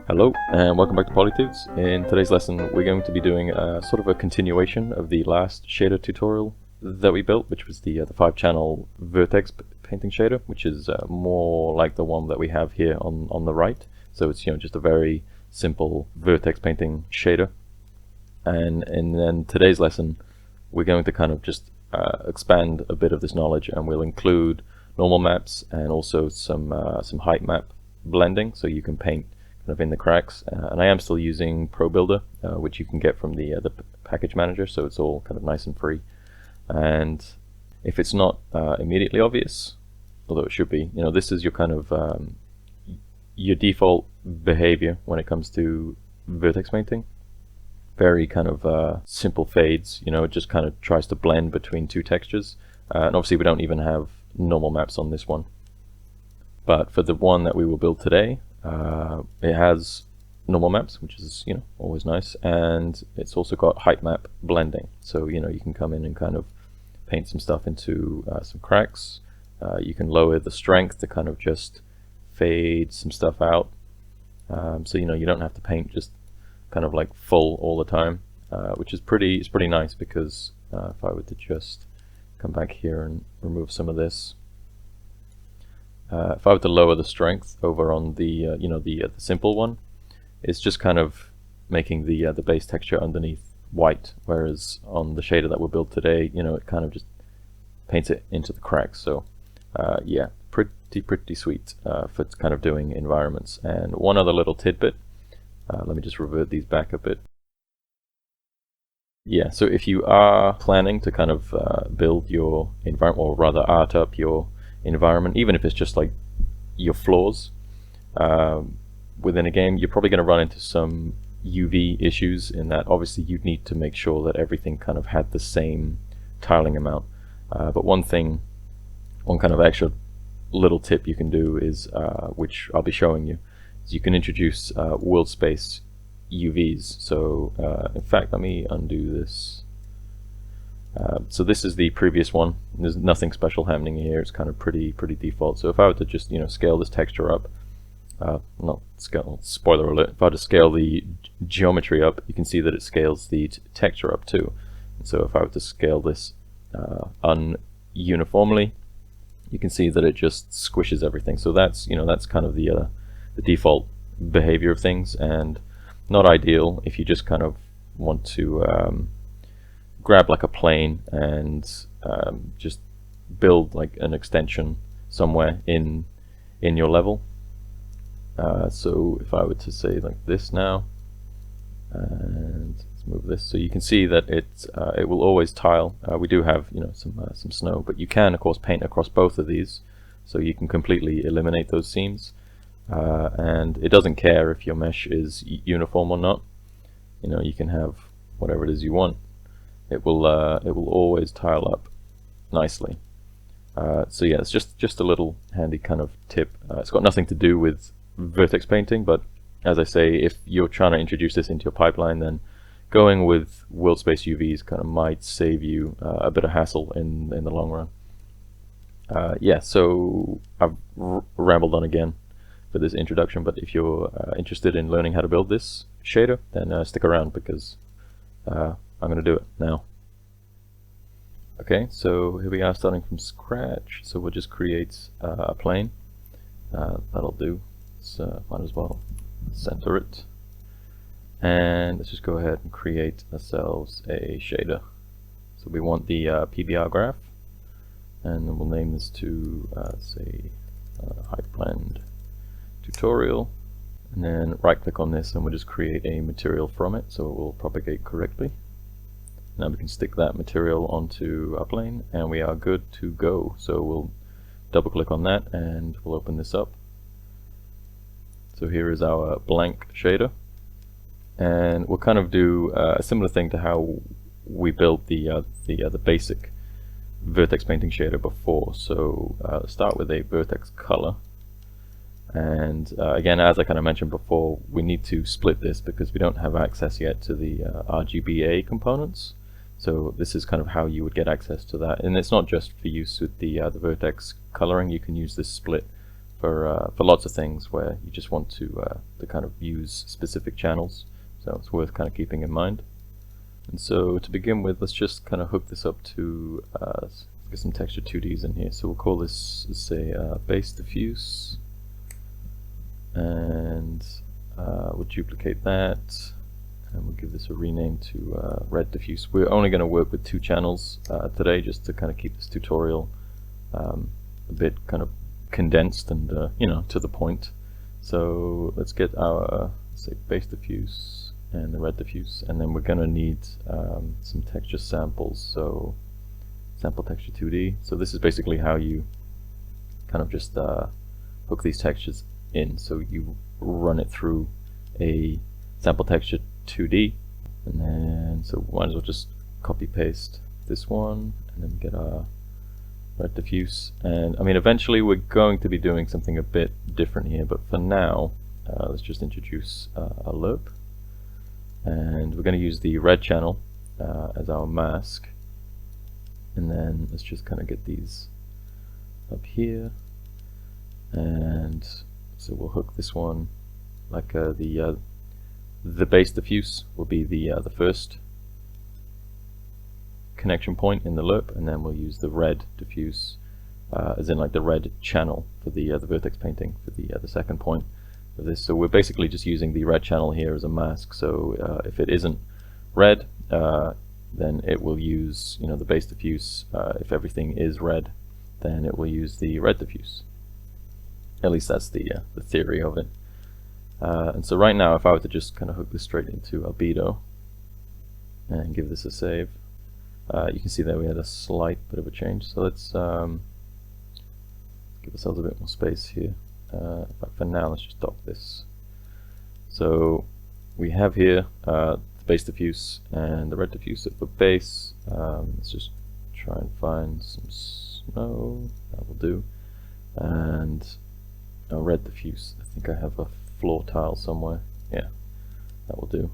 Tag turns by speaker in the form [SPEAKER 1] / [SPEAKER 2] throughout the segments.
[SPEAKER 1] Hello and welcome back to PolyTudes. In today's lesson we're going to be doing sort of a continuation of the last shader tutorial that we built, which was the 5-channel Vertex painting shader, which is more like the one that we have here on the right. So it's just a very simple Vertex painting shader. And in today's lesson we're going to kind of just expand a bit of this knowledge, and we'll include normal maps and also some height map blending, so you can paint kind of in the cracks. And I am still using Pro Builder, which you can get from the package manager, so it's all kind of nice and free. And if it's not immediately obvious, although it should be, this is your kind of your default behavior when it comes to Vertex painting. Very kind of simple fades, it just kind of tries to blend between two textures. And obviously we don't even have normal maps on this one. But for the one that we will build today, it has normal maps, which is always nice, and it's also got height map blending. So you can come in and kind of paint some stuff into some cracks. You can lower the strength to kind of just fade some stuff out. So you don't have to paint just kind of like full all the time, which is pretty nice, because if I were to just come back here and remove some of this. If I were to lower the strength over on the the simple one, it's just kind of making the base texture underneath white, whereas on the shader that we'll build today, it kind of just paints it into the cracks. So yeah, pretty sweet for kind of doing environments. And one other little tidbit, let me just revert these back a bit. Yeah, so if you are planning to kind of build your environment, or rather art up your environment, even if it's just like your floors within a game, you're probably going to run into some UV issues, in that obviously you'd need to make sure that everything kind of had the same tiling amount. But one kind of extra little tip you can do is, which I'll be showing you, is you can introduce world space UVs. So in fact, let me undo this. So this is the previous one. There's nothing special happening here. It's kind of pretty default. So if I were to just scale this texture up, not scale, spoiler alert, if I were to scale the geometry up, you can see that it scales the texture up too. And so if I were to scale this ununiformly, you can see that it just squishes everything. So that's that's kind of the default behavior of things, and not ideal if you just kind of want to grab like a plane and just build like an extension somewhere in your level. So if I were to say like this now, and let's move this, so you can see that it will always tile. We do have some snow, but you can of course paint across both of these, so you can completely eliminate those seams. And it doesn't care if your mesh is uniform or not. You can have whatever it is you want. It will always tile up nicely. So yeah, it's just a little handy kind of tip. It's got nothing to do with Vertex painting, but as I say, if you're trying to introduce this into your pipeline, then going with world space UVs kind of might save you a bit of hassle in the long run. Yeah, so I've rambled on again for this introduction, but if you're interested in learning how to build this shader, then stick around, because I'm going to do it now. Okay, so here we are starting from scratch. So we'll just create a plane. That'll do. So might as well center it. And let's just go ahead and create ourselves a shader. So we want the PBR graph, and then we'll name this to say height blend tutorial. And then right click on this and we'll just create a material from it, so it will propagate correctly. Now we can stick that material onto our plane and we are good to go. So we'll double click on that and we'll open this up. So here is our blank shader, and we'll kind of do a similar thing to how we built the basic Vertex painting shader before. So let's start with a Vertex color. And again, as I kind of mentioned before, we need to split this because we don't have access yet to the RGBA components. So this is kind of how you would get access to that. And it's not just for use with the Vertex coloring. You can use this split for lots of things where you just want to kind of use specific channels. So it's worth kind of keeping in mind. And so to begin with, let's just kind of hook this up to let's get some texture 2Ds in here. So we'll call this, say, base diffuse, and we'll duplicate that, and we'll give this a rename to red diffuse. We're only going to work with 2 channels today, just to kind of keep this tutorial a bit kind of condensed and you know, to the point. So let's get our, say, base diffuse and the red diffuse, and then we're going to need some texture samples. So sample texture 2D. So this is basically how you kind of just hook these textures in. So you run it through a sample texture 2D, and then so we might as well just copy paste this one, and then get our red diffuse. And I mean, eventually we're going to be doing something a bit different here, but for now let's just introduce a lerp, and we're going to use the red channel as our mask, and then let's just kind of get these up here, and so we'll hook this one like the base diffuse will be the first connection point in the lerp, and then we'll use the red diffuse as in like the red channel for the vertex painting for the second point of this. So we're basically just using the red channel here as a mask. So if it isn't red, then it will use, you know, the base diffuse. If everything is red, then it will use the red diffuse. At least that's the theory of it. And so right now, if I were to just kind of hook this straight into albedo and give this a save, you can see that we had a slight bit of a change. So let's give ourselves a bit more space here. But for now, let's just dock this. So we have here the base diffuse and the red diffuse. So for base, let's just try and find some snow. That will do. And a red diffuse. I think I have a floor tile somewhere. Yeah, that will do.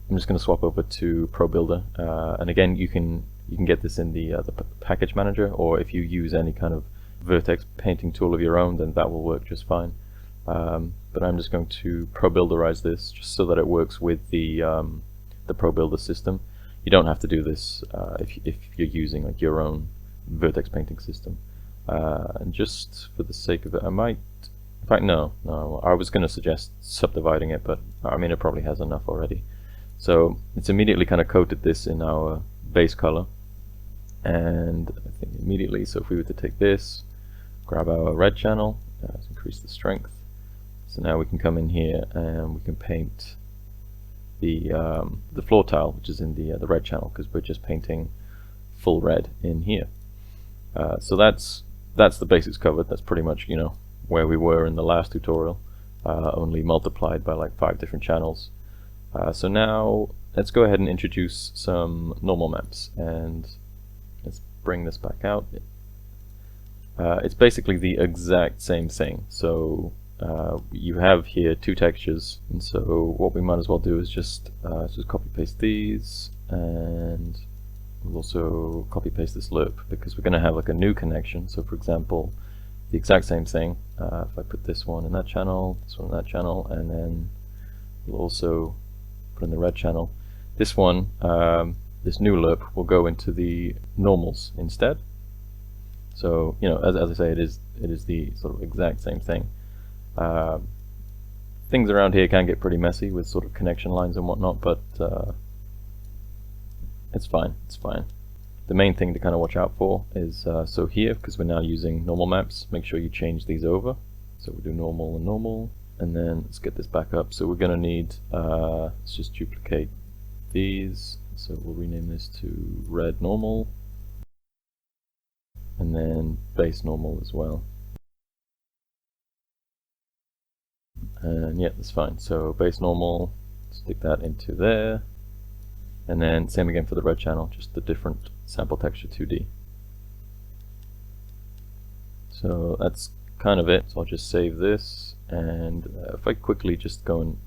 [SPEAKER 1] I'm just going to swap over to Pro Builder, and again, you can get this in the package manager, or if you use any kind of Vertex painting tool of your own, then that will work just fine. But I'm just going to Pro Builderize this just so that it works with the Pro Builder system. You don't have to do this if you're using like your own Vertex painting system. And just for the sake of it, I might. In fact, no, I was going to suggest subdividing it, but I mean, it probably has enough already. So it's immediately kind of coated this in our base color, and I think immediately, so if we were to take this, grab our red channel, let's increase the strength. So now we can come in here and we can paint the floor tile, which is in the red channel, because we're just painting full red in here. So that's the basics covered. That's pretty much, you know, where we were in the last tutorial, only multiplied by like 5 different channels. So now let's go ahead and introduce some normal maps, and let's bring this back out. It's basically the exact same thing. So you have here 2 textures, and so what we might as well do is just copy paste these, and we'll also copy paste this lerp, because we're going to have like a new connection. So for example, the exact same thing, if I put this one in that channel, this one in that channel, and then we'll also put in the red channel. This one, this new lerp, will go into the normals instead. So, you know, as I say, it is the sort of exact same thing. Things around here can get pretty messy with sort of connection lines and whatnot, but it's fine. It's fine. The main thing to kind of watch out for is so here, because we're now using normal maps, make sure you change these over. So we'll do normal and normal, and then let's get this back up. So we're going to need, let's just duplicate these. So we'll rename this to red normal, and then base normal as well. And yeah, that's fine. So base normal, stick that into there. And then same again for the red channel, just the different sample texture 2D. So that's kind of it. So I'll just save this, and if I quickly just go and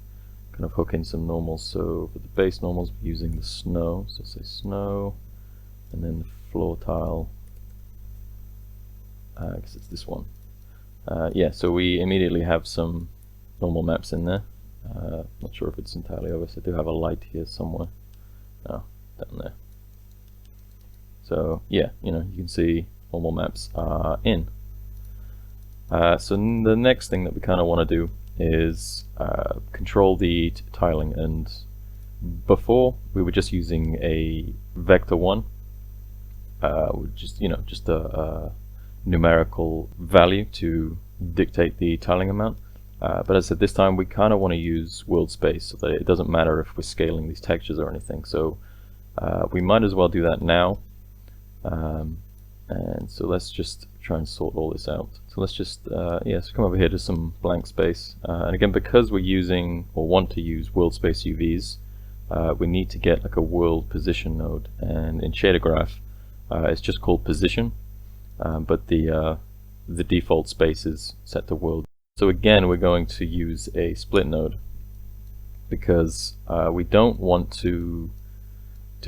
[SPEAKER 1] kind of hook in some normals. So for the base normals, we're using the snow. So say snow, and then the floor tile. I guess it's this one. Yeah, so we immediately have some normal maps in there. Not sure if it's entirely obvious. I do have a light here somewhere. Oh, down there. So yeah, you can see normal maps are in. So the next thing that we kind of want to do is control the tiling. And before we were just using a vector 1, just a numerical value to dictate the tiling amount. But as I said, this time we kind of want to use world space so that it doesn't matter if we're scaling these textures or anything. So we might as well do that now. And so let's just try and sort all this out. So let's just so come over here to some blank space. And again, because we're using or want to use world space UVs, we need to get like a world position node. And in shader graph, it's just called position, but the default space is set to world. So again, we're going to use a split node because we don't want to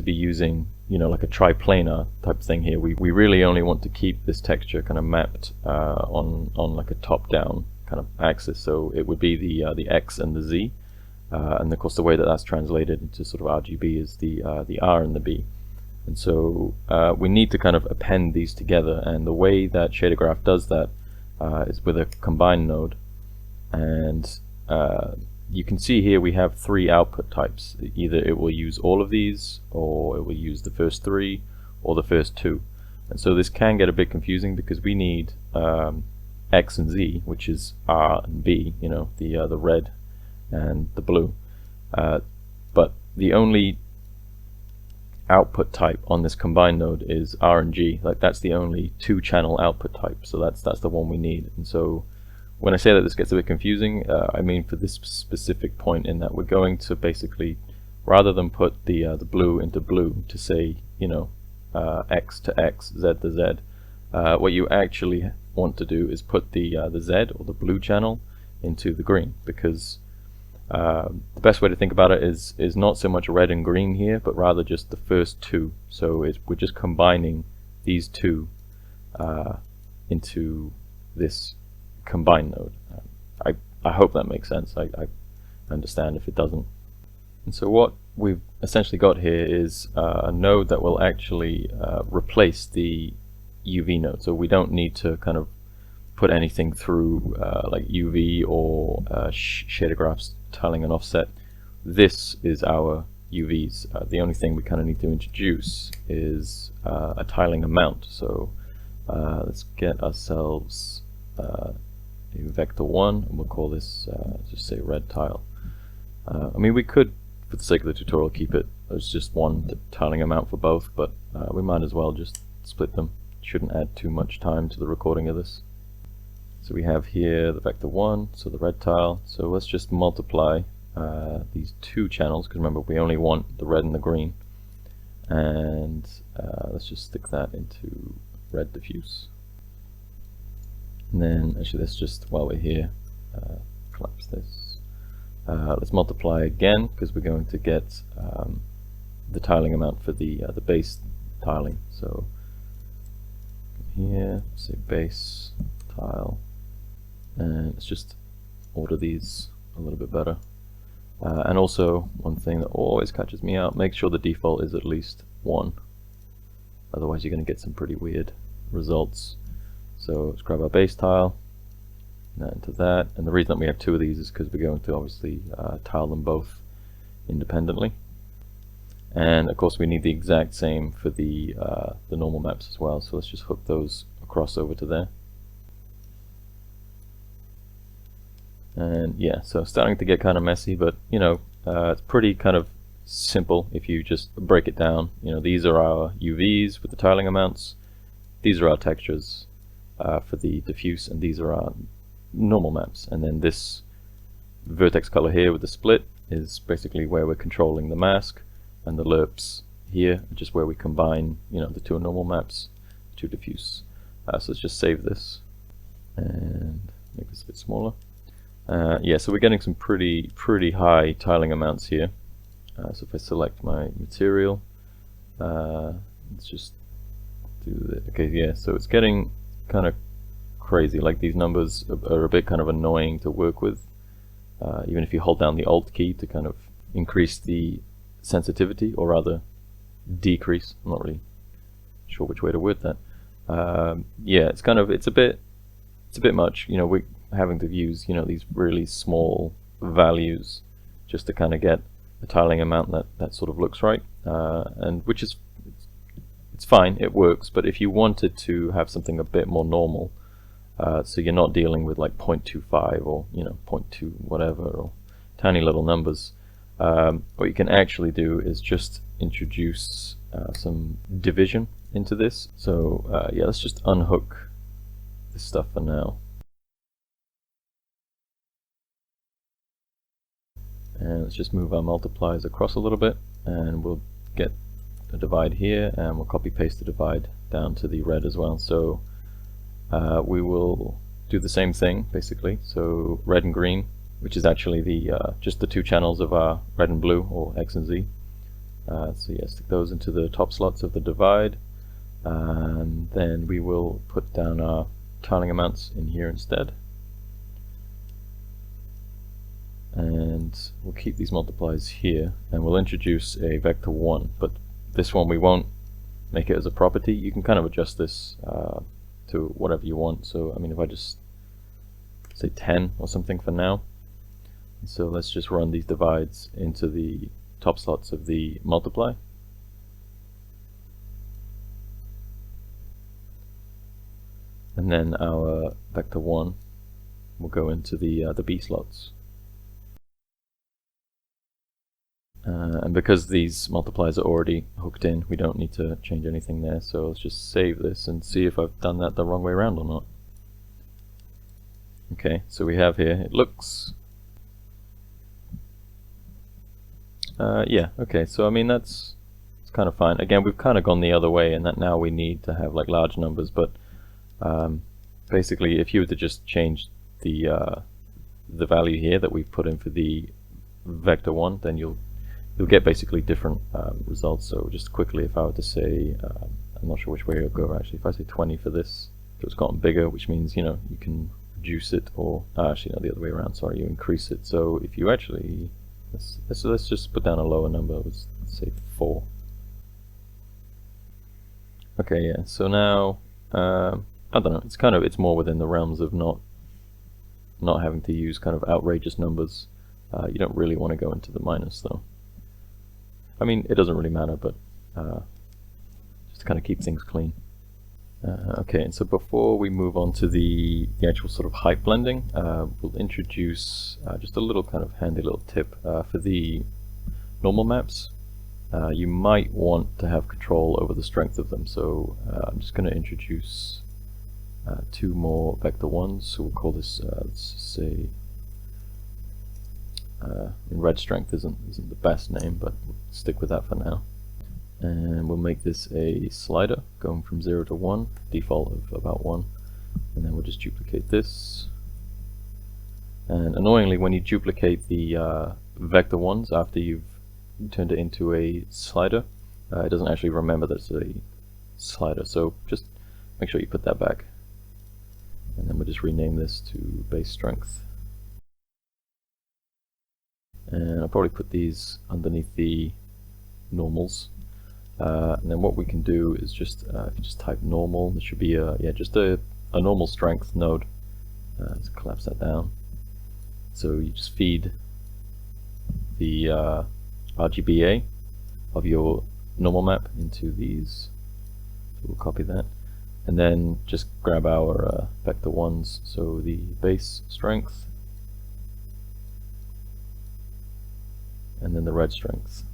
[SPEAKER 1] be using like a triplanar type thing here. We really only want to keep this texture kind of mapped on like a top-down kind of axis. So it would be the X and the Z, and of course the way that that's translated into sort of RGB is the R and the B. And so we need to kind of append these together, and the way that shader graph does that is with a combine node. And you can see here we have 3 output types. Either it will use all of these, or it will use the first 3, or the first 2. And so this can get a bit confusing because we need X and Z, which is R and B, the red and the blue. But the only output type on this combine node is R and G. Like that's the only 2-channel output type. So that's the one we need. And so when I say that this gets a bit confusing, I mean for this specific point, in that we're going to basically, rather than put the blue into blue to say X to X, Z to Z, what you actually want to do is put the Z or the blue channel into the green, because the best way to think about it is not so much red and green here, but rather just the first 2. So we're just combining these 2 into this combine node. I hope that makes sense. I understand if it doesn't. And so what we've essentially got here is a node that will actually replace the UV node. So we don't need to kind of put anything through like UV or shader graphs tiling and offset. This is our UVs. The only thing we kind of need to introduce is a tiling amount. So let's get ourselves a vector 1, and we'll call this just say red tile. I mean, we could, for the sake of the tutorial, keep it as just one tiling amount for both, but we might as well just split them. Shouldn't add too much time to the recording of this. So we have here the vector 1, so the red tile. So let's just multiply these 2 channels, because remember we only want the red and the green. And let's just stick that into red diffuse. And then actually let's just, while we're here, collapse this. Let's multiply again, because we're going to get the tiling amount for the base tiling. So here, let's say base tile, and let's just order these a little bit better. And also, one thing that always catches me out, make sure the default is at least 1. Otherwise you're going to get some pretty weird results. So let's grab our base tile, and into that. And the reason that we have 2 of these is because we're going to obviously tile them both independently. And of course we need the exact same for the normal maps as well. So let's just hook those across over to there. And yeah, so starting to get kind of messy, but it's pretty kind of simple if you just break it down. These are our UVs with the tiling amounts, these are our textures for the diffuse, and these are our normal maps. And then this vertex color here with the split is basically where we're controlling the mask, and the lerps here are just where we combine the 2 normal maps to diffuse. So let's just save this and make this a bit smaller. Yeah, so we're getting some pretty high tiling amounts here. So if I select my material, let's just do that. Okay, yeah, so it's getting kind of crazy. Like these numbers are a bit kind of annoying to work with, even if you hold down the Alt key to kind of increase the sensitivity, or rather decrease. I'm not really sure which way to word that. Yeah, it's a bit much. You know, we're having to use, you know, these really small values just to kind of get a tiling amount that sort of looks right, and which is, it's fine, it works. But if you wanted to have something a bit more normal, so you're not dealing with like 0.25 or, you know, 0.2 whatever, or tiny little numbers, what you can actually do is just introduce some division into this. So yeah, let's just unhook this stuff for now. And let's just move our multipliers across a little bit, and we'll get a divide here, and we'll copy paste the divide down to the red as well. So we will do the same thing basically. So red and green, which is actually the just the two channels of our red and blue, or X and Z. So yeah, stick those into the top slots of the divide, and then we will put down our tiling amounts in here instead. And we'll keep these multipliers here, and we'll introduce a vector 1, but this one we won't make it as a property. You can kind of adjust this to whatever you want. So I mean, if I just say 10 or something for now. So let's just run these divides into the top slots of the multiply. And then our vector 1 will go into the B slots. And because these multipliers are already hooked in, we don't need to change anything there. So let's just save this and see if I've done that the wrong way around or not. Okay, so we have here, it looks... yeah, okay, so I mean it's kind of fine. Again, we've kind of gone the other way, and that now we need to have like large numbers, but basically if you were to just change the value here that we've put in for the vector 1, then you'll get basically different results. So just quickly, if I were to say, I'm not sure which way it'll go actually, if I say 20 for this, so it's gotten bigger, which means, you know, you can reduce it, or actually no, the other way around, sorry, you increase it. So if you actually, let's just put down a lower number, let's say 4. Okay, yeah, so now, I don't know, it's more within the realms of not having to use kind of outrageous numbers. You don't really want to go into the minus though. I mean, it doesn't really matter, but just to kind of keep things clean. Okay, and so before we move on to the actual sort of height blending, we'll introduce just a little kind of handy little tip for the normal maps. You might want to have control over the strength of them, so I'm just going to introduce 2 more vector 1s. So we'll call this, let's say, red strength isn't the best name, but we'll stick with that for now. And we'll make this a slider going from 0 to 1, default of about 1, and then we'll just duplicate this. And annoyingly, when you duplicate the vector 1s after you've turned it into a slider, it doesn't actually remember that it's a slider, so just make sure you put that back. And then we'll just rename this to base strength. And I'll probably put these underneath the normals. And then what we can do is just, if you just type normal, there should be just a normal strength node. Let's collapse that down. So you just feed the RGBA of your normal map into these. So we'll copy that. And then just grab our vector 1s, so the base strength, and then the red strength.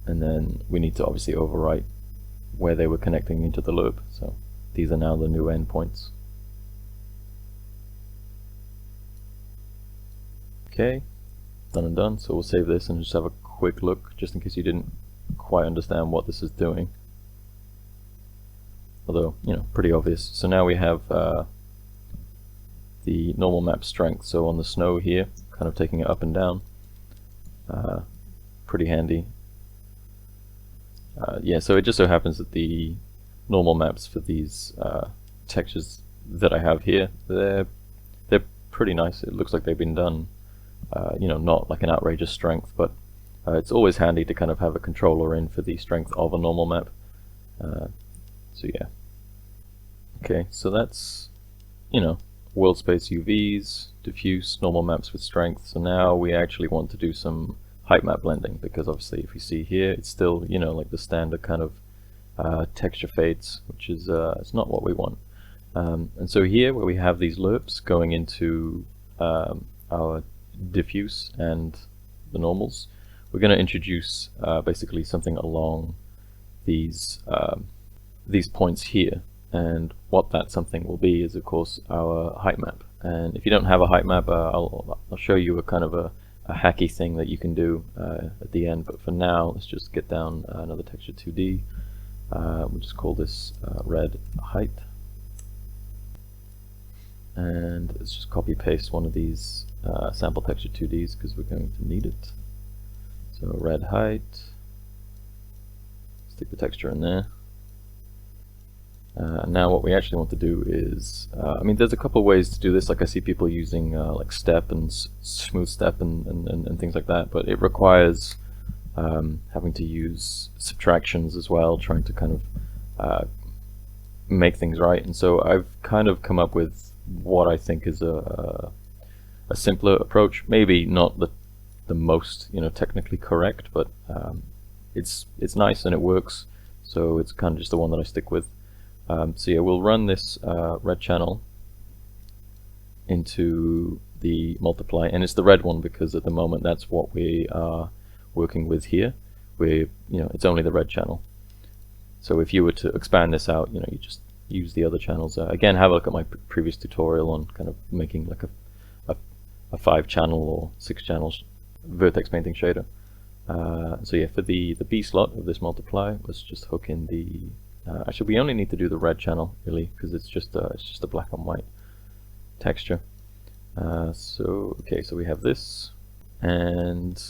[SPEAKER 1] And then we need to obviously overwrite where they were connecting into the loop, so these are now the new endpoints. Okay, done and done. So we'll save this and just have a quick look, just in case you didn't quite understand what this is doing. Although, you know, pretty obvious. So now we have the normal map strength. So on the snow here, kind of taking it up and down. Pretty handy. Yeah, so it just so happens that the normal maps for these textures that I have here. They're pretty nice. It looks like they've been done, you know, not like an outrageous strength, but it's always handy to kind of have a controller in for the strength of a normal map. So yeah. Okay, so that's, you know, world space UVs, diffuse, normal maps with strength. So now we actually want to do some height map blending, because obviously if you see here, it's still, you know, like the standard kind of texture fades, which is it's not what we want. And so here, where we have these loops going into our diffuse and the normals, we're going to introduce basically something along these points here. And what that something will be is, of course, our height map. And if you don't have a height map, I'll show you a kind of a hacky thing that you can do at the end. But for now, let's just get down another texture 2D. We'll just call this red height. And let's just copy paste one of these sample texture 2Ds, because we're going to need it. So red height, stick the texture in there. Now what we actually want to do is, I mean, there's a couple of ways to do this. Like I see people using like step and smooth step and things like that, but it requires having to use subtractions as well, trying to kind of make things right. And so I've kind of come up with what I think is a simpler approach. Maybe not the most, you know, technically correct, but it's nice and it works. So it's kind of just the one that I stick with. So yeah, we'll run this red channel into the multiply, and it's the red one because at the moment that's what we are working with here. You know, it's only the red channel. So if you were to expand this out, you know, you just use the other channels. Again, have a look at my previous tutorial on kind of making like a 5-channel or 6-channel vertex painting shader. So yeah, for the B slot of this multiply, let's just hook in the actually, we only need to do the red channel really, because it's just a black and white texture. So okay, so we have this, and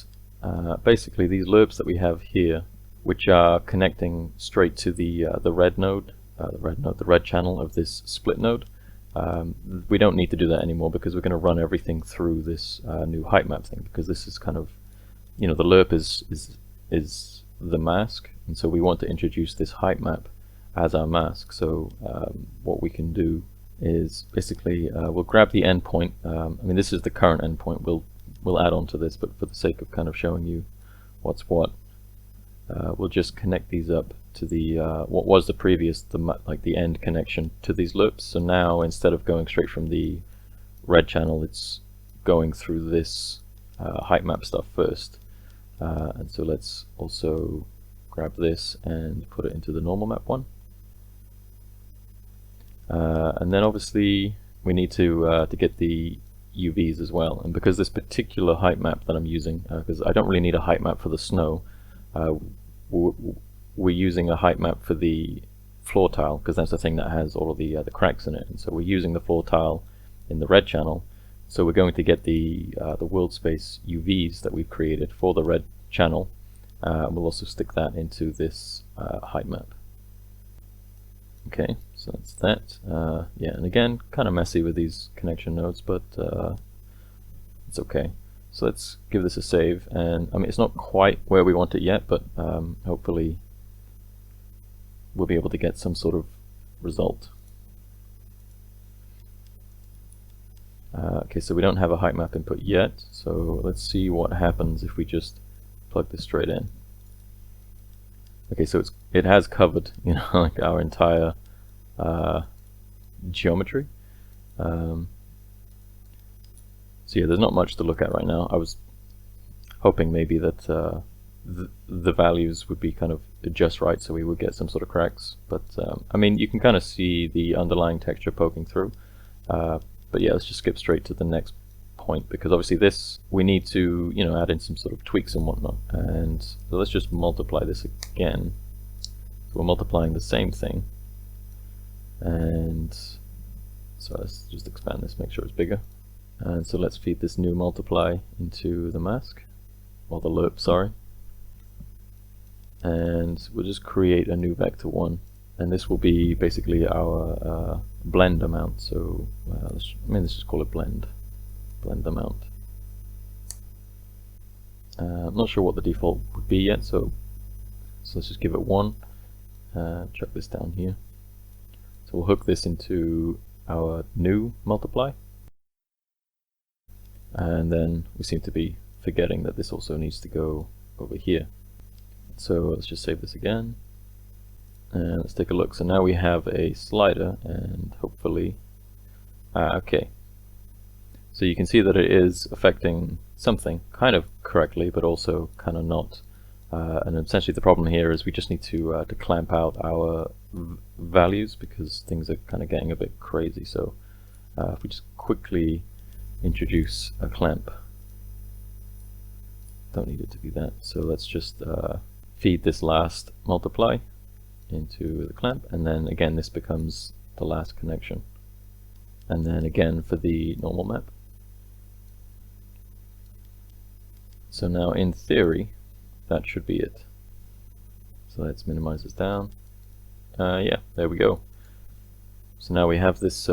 [SPEAKER 1] basically these loops that we have here, which are connecting straight to the red node, the red channel of this split node. We don't need to do that anymore, because we're going to run everything through this new height map thing, because this is kind of, you know, the lerp is the mask, and so we want to introduce this height map as our mask. So what we can do is basically we'll grab the endpoint. I mean, this is the current endpoint. We'll add on to this, but for the sake of kind of showing you what's what, we'll just connect these up to the what was the previous like the end connection to these loops. So now instead of going straight from the red channel, it's going through this height map stuff first. And so let's also grab this and put it into the normal map one. And then obviously we need to get the UVs as well. And because this particular height map that I'm using, because I don't really need a height map for the snow, we're using a height map for the floor tile, because that's the thing that has all of the cracks in it. And so we're using the floor tile in the red channel. So we're going to get the world space UVs that we've created for the red channel. We'll also stick that into this height map. Okay, so that's that. Yeah, and again, kind of messy with these connection nodes, but it's okay. So let's give this a save, and I mean, it's not quite where we want it yet, but hopefully we'll be able to get some sort of result. Okay, so we don't have a height map input yet, so let's see what happens if we just plug this straight in. Okay, so it has covered, you know, like our entire geometry. So yeah, there's not much to look at right now. I was hoping maybe that the values would be kind of just right, so we would get some sort of cracks. But I mean, you can kind of see the underlying texture poking through. But yeah, let's just skip straight to the next point, because obviously this, we need to, you know, add in some sort of tweaks and whatnot. And so let's just multiply this again. So we're multiplying the same thing. And so let's just expand this, make sure it's bigger. And so let's feed this new multiply into the mask, or the lerp, sorry. And we'll just create a new vector 1. and this will be basically our blend amount. So let's just call it blend amount. I'm not sure what the default would be yet, so let's just give it 1. Chuck this down here. So we'll hook this into our new multiply, and then we seem to be forgetting that this also needs to go over here. So let's just save this again, and let's take a look. So now we have a slider, and hopefully okay, so you can see that it is affecting something kind of correctly, but also kind of not. And essentially the problem here is we just need to clamp out our values, because things are kind of getting a bit crazy. So if we just quickly introduce a clamp, don't need it to be that, so let's just feed this last multiply into the clamp, and then again this becomes the last connection, and then again for the normal map. So now in theory that should be it. So let's minimize this down. Yeah, there we go. So now we have this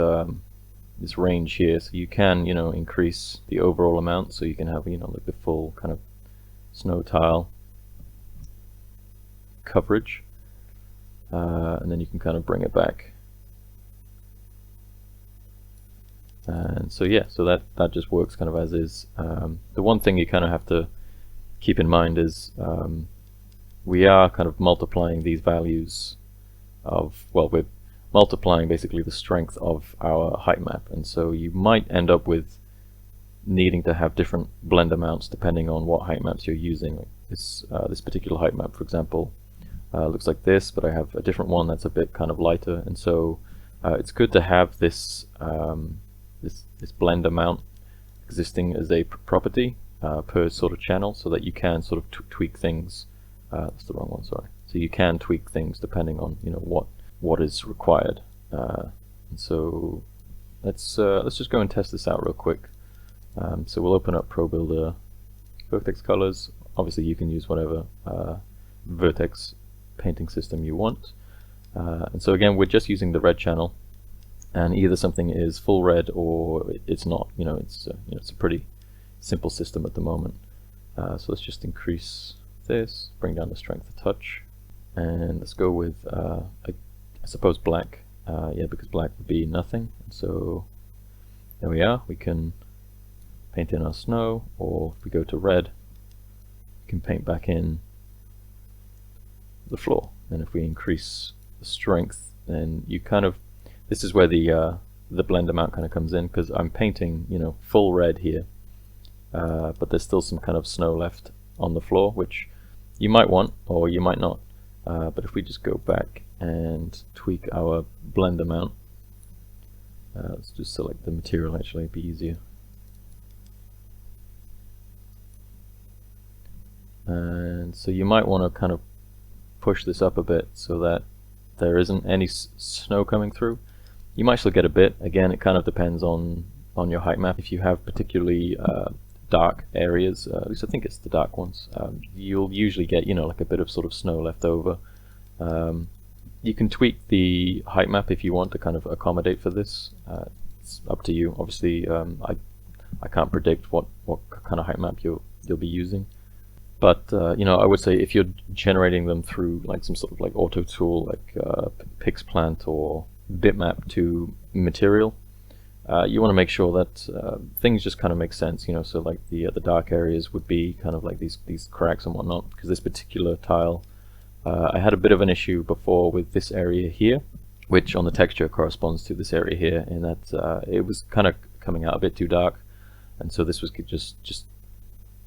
[SPEAKER 1] this range here, so you can increase the overall amount, so you can have like the full kind of snow tile coverage, and then you can kind of bring it back. And so yeah, so that just works kind of as is. The one thing you kind of have to keep in mind is we are kind of multiplying these values of, well, we're multiplying basically the strength of our height map, and so you might end up with needing to have different blend amounts depending on what height maps you're using. This particular height map, for example, looks like this, but I have a different one that's a bit kind of lighter, and so it's good to have this this blend amount existing as a property per sort of channel, so that you can sort of tweak things. That's the wrong one, sorry. So you can tweak things depending on what is required. And so let's just go and test this out real quick. So we'll open up Pro Builder, Vertex colors. Obviously you can use whatever Vertex painting system you want. And so again, we're just using the red channel, and either something is full red or it's not. It's it's a pretty simple system at the moment. So let's just increase this, bring down the strength a touch, and let's go with I suppose black. Yeah, because black would be nothing. So there we are. We can paint in our snow, or if we go to red, we can paint back in the floor. And if we increase the strength, then you kind of, this is where the blend amount kind of comes in, because I'm painting full red here, but there's still some kind of snow left on the floor, which you might want or you might not. But if we just go back and tweak our blend amount, let's just select the material, actually it'd be easier. And so you might want to kind of push this up a bit so that there isn't any snow coming through. You might still get a bit. Again, it kind of depends on your height map. If you have particularly dark areas, at least I think it's the dark ones, you'll usually get like a bit of sort of snow left over. You can tweak the height map if you want to kind of accommodate for this. It's up to you. Obviously, I can't predict what kind of height map you'll be using. But I would say if you're generating them through like some sort of like auto tool, like Pixplant or Bitmap to material, you want to make sure that things just kind of make sense. So like the dark areas would be kind of like these cracks and whatnot. Because this particular tile, I had a bit of an issue before with this area here, which on the texture corresponds to this area here, in that it was kind of coming out a bit too dark, and so this was just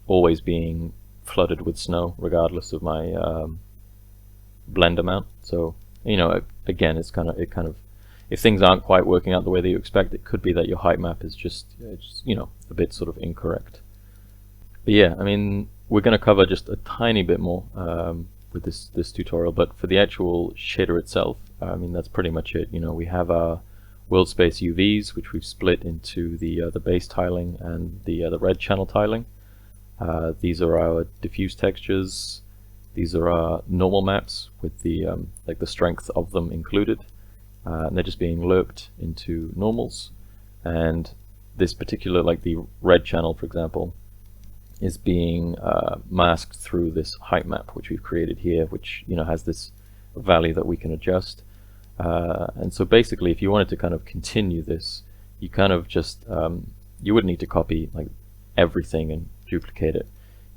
[SPEAKER 1] always being flooded with snow regardless of my blend amount. So again, it kind of if things aren't quite working out the way that you expect, it could be that your height map is just a bit sort of incorrect. But yeah, I mean, we're going to cover just a tiny bit more with this tutorial, but for the actual shader itself, I mean, that's pretty much it. We have our world space UVs, which we've split into the base tiling and the red channel tiling. These are our diffuse textures. These are normal maps with the like the strength of them included, and they're just being looped into normals. And this particular, like the red channel, for example, is being masked through this height map, which we've created here, which has this value that we can adjust. And so basically, if you wanted to kind of continue this, you kind of just you wouldn't need to copy like everything and duplicate it.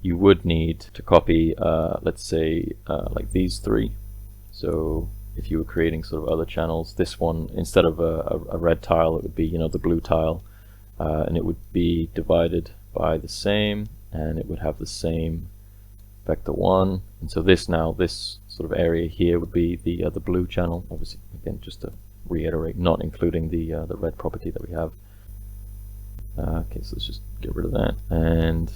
[SPEAKER 1] You would need to copy, let's say, like these three. So if you were creating sort of other channels, this one, instead of a red tile, it would be the blue tile, and it would be divided by the same, and it would have the same vector 1. And so this sort of area here would be the blue channel. Obviously, again, just to reiterate, not including the red property that we have. Okay, so let's just get rid of that. And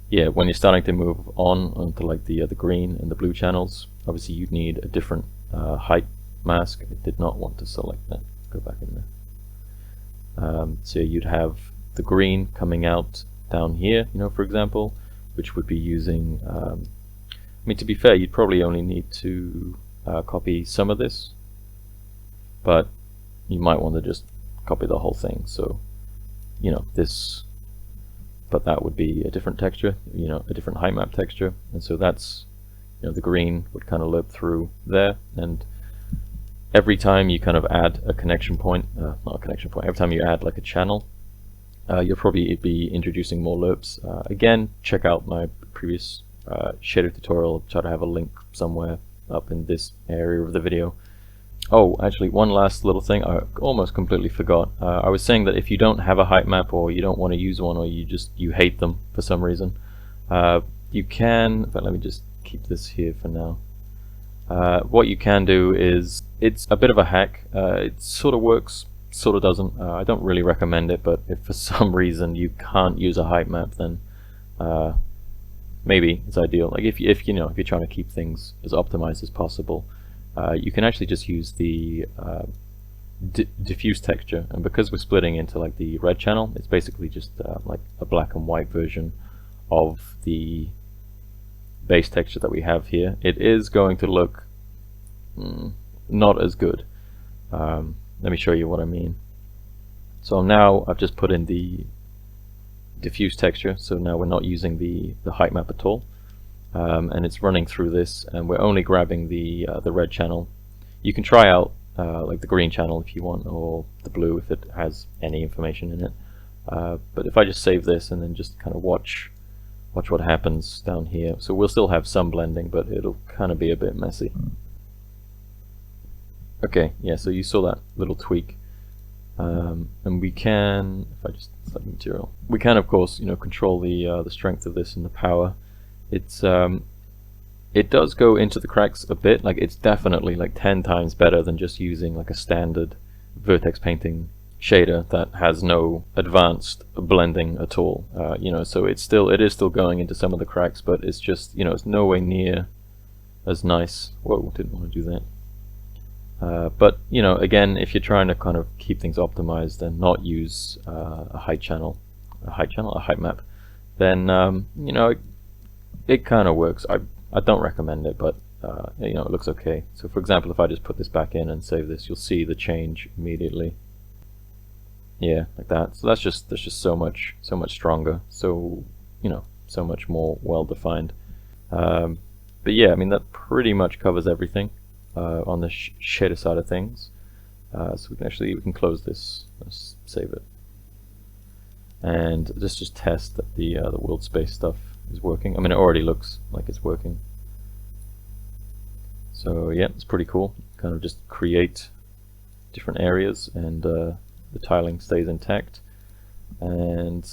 [SPEAKER 1] yeah, when you're starting to move on onto like the green and the blue channels, obviously you'd need a different height mask. I did not want to select that. Go back in there. So you'd have the green coming out down here, for example, which would be using, I mean, to be fair, you'd probably only need to copy some of this, but you might want to just copy the whole thing. So, this, but that would be a different texture, a different height map texture. And so that's, the green would kind of loop through there. And every time you kind of add a connection point, not a connection point, every time you add like a channel, you'll probably be introducing more loops. Again, check out my previous shader tutorial. I'll try to have a link somewhere up in this area of the video. Oh, actually, one last little thing I almost completely forgot. I was saying that if you don't have a height map, or you don't want to use one, or you hate them for some reason, you can, in fact, let me just keep this here for now. What you can do is, it's a bit of a hack. It sort of works, sort of doesn't. I don't really recommend it, but if for some reason you can't use a height map, then maybe it's ideal. Like if you're trying to keep things as optimized as possible, you can actually just use the diffuse texture, and because we're splitting into like the red channel, it's basically just like a black and white version of the base texture that we have here. It is going to look not as good. Let me show you what I mean. So now I've just put in the diffuse texture, so now we're not using the height map at all. And it's running through this, and we're only grabbing the red channel. You can try out like the green channel if you want, or the blue if it has any information in it. But if I just save this and then just kind of watch what happens down here. So we'll still have some blending, but it'll kind of be a bit messy. Okay, yeah, so you saw that little tweak. And we can, if I just select material, we can of course control the strength of this and the power. It's it does go into the cracks a bit. Like, it's definitely like 10 times better than just using like a standard vertex painting shader that has no advanced blending at all. So it is still going into some of the cracks, but it's just it's no way near as nice. Whoa, didn't want to do that. But again, if you're trying to kind of keep things optimized and not use a height map, then it kind of works. I don't recommend it, but it looks okay. So for example, if I just put this back in and save this, you'll see the change immediately. Yeah, like that. So that's just so much stronger. So so much more well defined. But yeah, I mean, that pretty much covers everything on the shader side of things. So we can close this. Let's save it, and just test that the world space stuff is working. I mean, it already looks like it's working. So yeah, it's pretty cool. Kind of just create different areas, and the tiling stays intact. And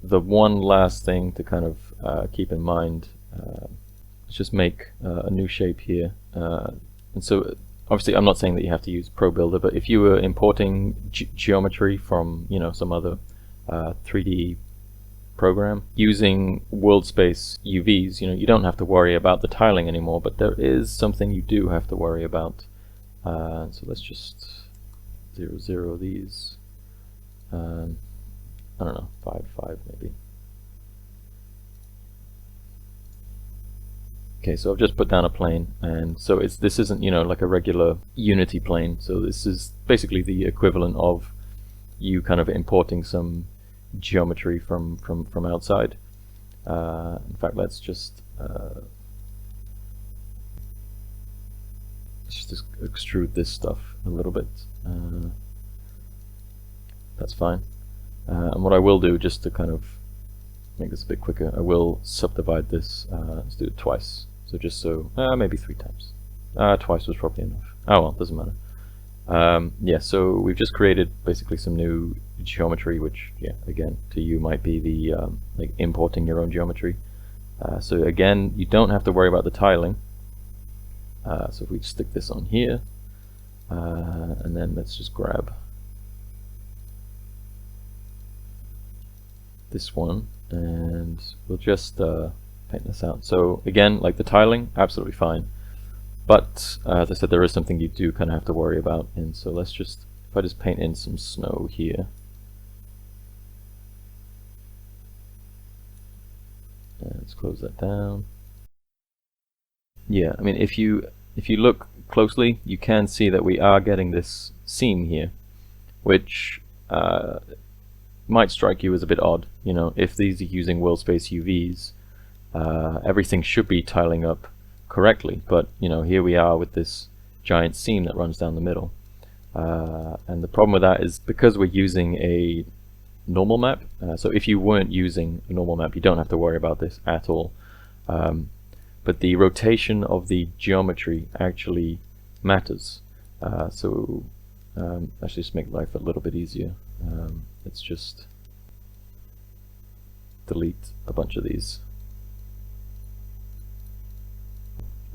[SPEAKER 1] the one last thing to kind of keep in mind, let's just make a new shape here. And so obviously I'm not saying that you have to use Pro Builder, but if you were importing geometry from some other 3D program using world space UVs, you don't have to worry about the tiling anymore, but there is something you do have to worry about. So let's just 0 these. I don't know, 5 maybe. Okay, so I've just put down a plane, and so this isn't, you know, like a regular Unity plane. So this is basically the equivalent of you kind of importing some geometry from outside. In fact, let's just extrude this stuff a little bit. That's fine. And what I will do, just to kind of make this a bit quicker, I will subdivide this. Let's do it twice. So just so, maybe 3 times. Twice was probably enough. Oh well, doesn't matter. Yeah, so we've just created basically some new geometry, which, yeah, again, to you might be the like importing your own geometry. So again, you don't have to worry about the tiling. So if we stick this on here, and then let's just grab this one, and we'll just paint this out. So again, like the tiling, absolutely fine. But as I said, there is something you do kind of have to worry about. And so let's just, if I just paint in some snow here, and let's close that down. Yeah, I mean, if you look closely, you can see that we are getting this seam here, which might strike you as a bit odd. You know, if these are using world space UVs, everything should be tiling up correctly, but you know, here we are with this giant seam that runs down the middle, and the problem with that is because we're using a normal map. So if you weren't using a normal map, you don't have to worry about this at all. But the rotation of the geometry actually matters. So actually, just make life a little bit easier. Let's just delete a bunch of these.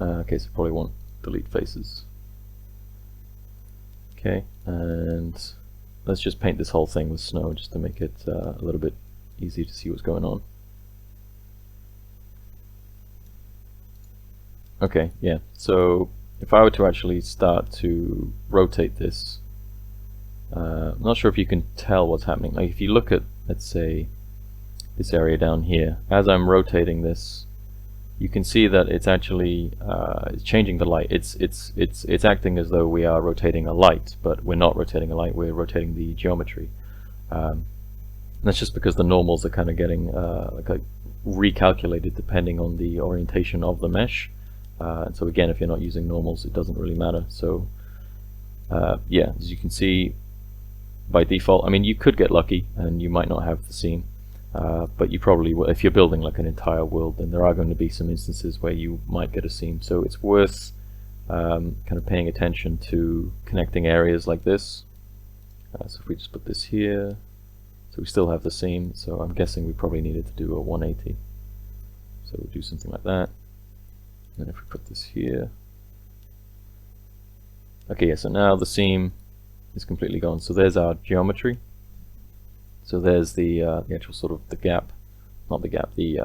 [SPEAKER 1] Okay, so probably won't delete faces. Okay, and let's just paint this whole thing with snow just to make it a little bit easier to see what's going on. Okay, yeah, so if I were to actually start to rotate this, I'm not sure if you can tell what's happening. Like if you look at, let's say, this area down here, as I'm rotating this, you can see that it's actually it's changing the light. It's acting as though we are rotating a light, but we're not rotating a light. We're rotating the geometry. And that's just because the normals are kind of getting recalculated depending on the orientation of the mesh. And so again, if you're not using normals, it doesn't really matter. So yeah, as you can see, by default, I mean, you could get lucky and you might not have the seam. But you probably will. If you're building like an entire world, then there are going to be some instances where you might get a seam. So it's worth kind of paying attention to connecting areas like this. So if we just put this here, so we still have the seam. So I'm guessing we probably needed to do a 180. So we'll do something like that. And if we put this here, okay, yeah. So now the seam is completely gone. So there's our geometry. So there's the actual sort of the gap, not the gap, the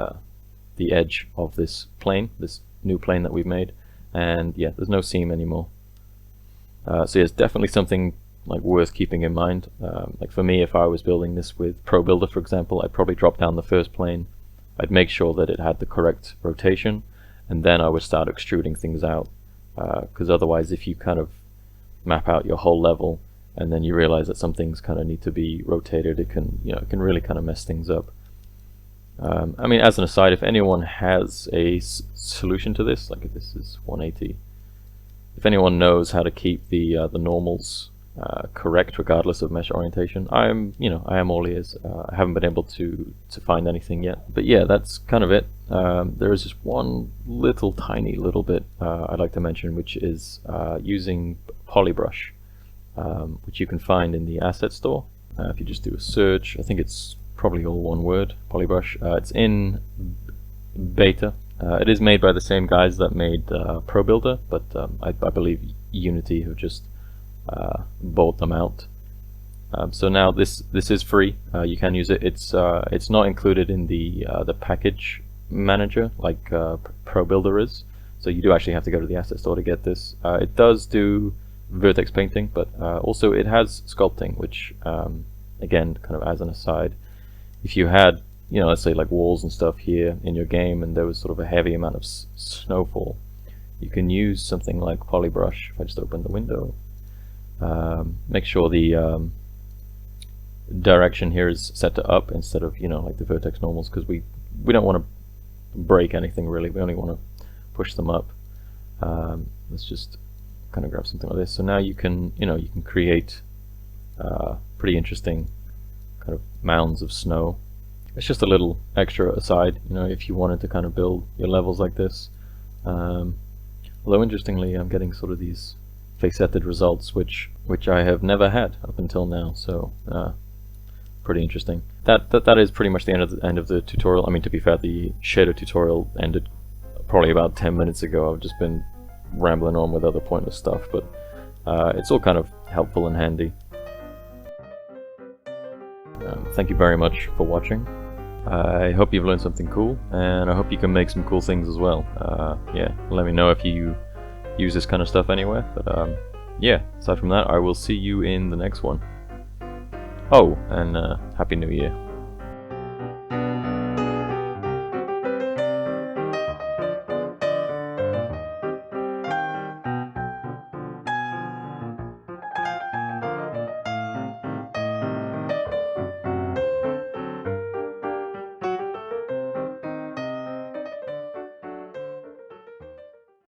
[SPEAKER 1] edge of this plane, this new plane that we've made, and yeah, there's no seam anymore. So yeah, it's definitely something like worth keeping in mind. Like for me, if I was building this with Pro Builder, for example, I'd probably drop down the first plane. I'd make sure that it had the correct rotation, and then I would start extruding things out. Because otherwise, if you kind of map out your whole level, and then you realize that some things kind of need to be rotated, it can, you know, it can really kind of mess things up. I mean, as an aside, if anyone has a solution to this, like if this is 180, if anyone knows how to keep the normals correct regardless of mesh orientation, I am all ears. I haven't been able to find anything yet, but yeah, that's kind of it. There is just one little tiny little bit I'd like to mention, which is using PolyBrush. Which you can find in the asset store. If you just do a search, I think it's probably all one word, PolyBrush. It's in beta. It is made by the same guys that made Pro Builder, but I believe Unity have just bought them out. So now this is free. You can use it. It's not included in the package manager like Pro Builder is. So you do actually have to go to the asset store to get this. It does do Vertex painting, but also it has sculpting, which again, kind of as an aside, if you had you know, let's say like walls and stuff here in your game, and there was sort of a heavy amount of snowfall, you can use something like PolyBrush. If I just open the window, make sure the direction here is set to up instead of, you know, like the Vertex normals, because we don't want to break anything really. We only want to push them up. Let's just kind of grab something like this. So now you can, you know, you can create pretty interesting kind of mounds of snow. It's just a little extra aside, you know, if you wanted to kind of build your levels like this. Although interestingly, I'm getting sort of these facetted results, which I have never had up until now. So pretty interesting. That is pretty much the end of the tutorial. I mean, to be fair, the shader tutorial ended probably about 10 minutes ago. I've just been rambling on with other pointless stuff, but it's all kind of helpful and handy. Thank you very much for watching. I hope you've learned something cool, and I hope you can make some cool things as well. Yeah, let me know if you use this kind of stuff anywhere. But yeah, aside from that, I will see you in the next one. Oh, and Happy New Year.